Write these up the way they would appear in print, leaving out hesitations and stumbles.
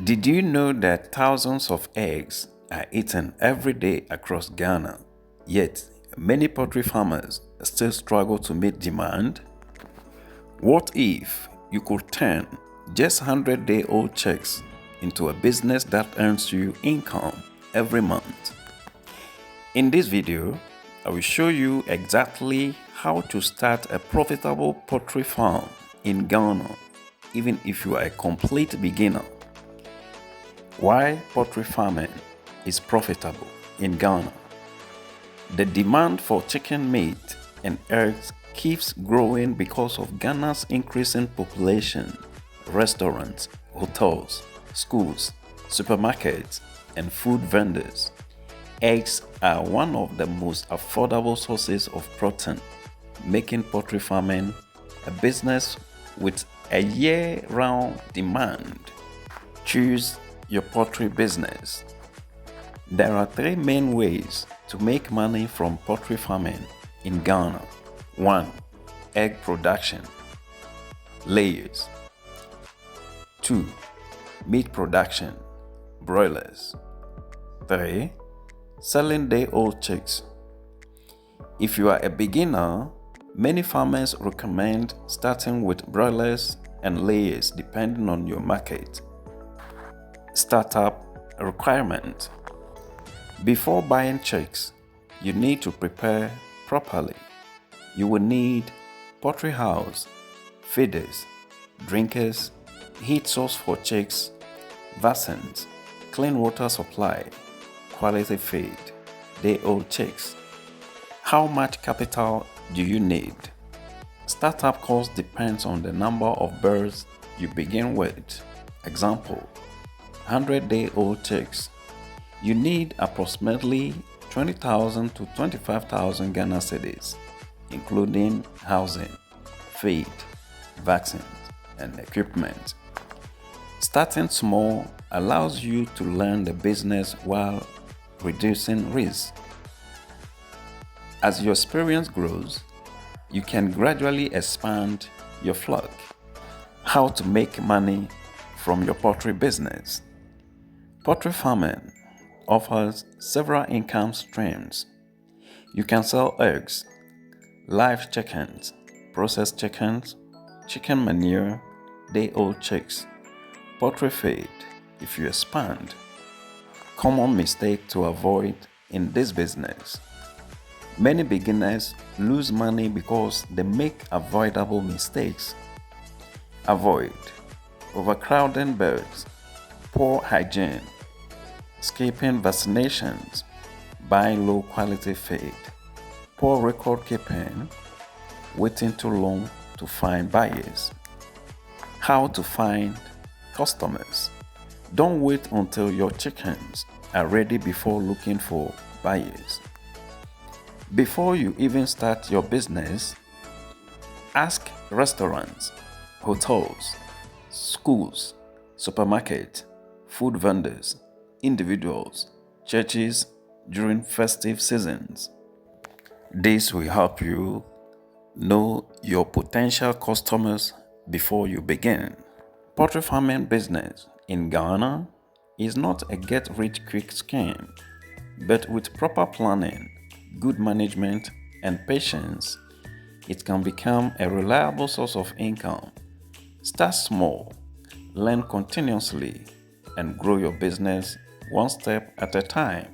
Did you know that thousands of eggs are eaten every day across Ghana? Yet, many poultry farmers still struggle to meet demand? What if you could turn just 100-day-old chicks into a business that earns you income every month? In this video, I will show you exactly how to start a profitable poultry farm in Ghana, even if you are a complete beginner. Why poultry farming is profitable in Ghana. The demand for chicken meat and eggs keeps growing because of Ghana's increasing population, restaurants, hotels, schools, supermarkets, and food vendors. Eggs are one of the most affordable sources of protein, making poultry farming a business with a year-round demand. Choose your poultry business. There are three main ways to make money from poultry farming in Ghana. 1. Egg production. Layers. 2. Meat production. Broilers. 3. Selling day-old chicks. If you are a beginner, many farmers recommend starting with broilers and layers depending on your market. Startup requirement. Before buying chicks, you need to prepare properly. You will need poultry house, feeders, drinkers, heat source for chicks, vaccines, clean water supply, quality feed, day-old chicks. How much capital do you need? Startup cost depends on the number of birds you begin with. Example, 100-day-old chicks. You need approximately 20,000 to 25,000 Ghana cedis, including housing, feed, vaccines, and equipment. Starting small allows you to learn the business while reducing risk. As your experience grows, you can gradually expand your flock. How to make money from your poultry business. Poultry farming offers several income streams. You can sell eggs, live chickens, processed chickens, chicken manure, day-old chicks, poultry feed if you expand. Common mistake to avoid in this business. Many beginners lose money because they make avoidable mistakes. Avoid overcrowding birds, poor hygiene, skipping vaccinations, buying low-quality feed, poor record keeping, waiting too long to find buyers. How to find customers. Don't wait until your chickens are ready before looking for buyers. Before you even start your business, ask restaurants, hotels, schools, supermarkets, food vendors, individuals, churches during festive seasons. This will help you know your potential customers before you begin. Poultry farming business in Ghana is not a get-rich-quick scheme, but with proper planning, good management, and patience, it can become a reliable source of income. Start small, learn continuously, and grow your business one step at a time.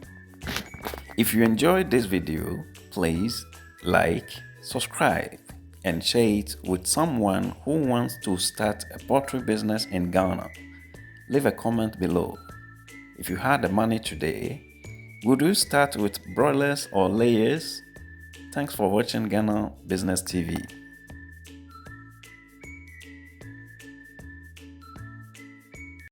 If you enjoyed this video, please like, subscribe, and share it with someone who wants to start a poultry business in Ghana. Leave a comment below. If you had the money today, would you start with broilers or layers? Thanks for watching Ghana Business TV.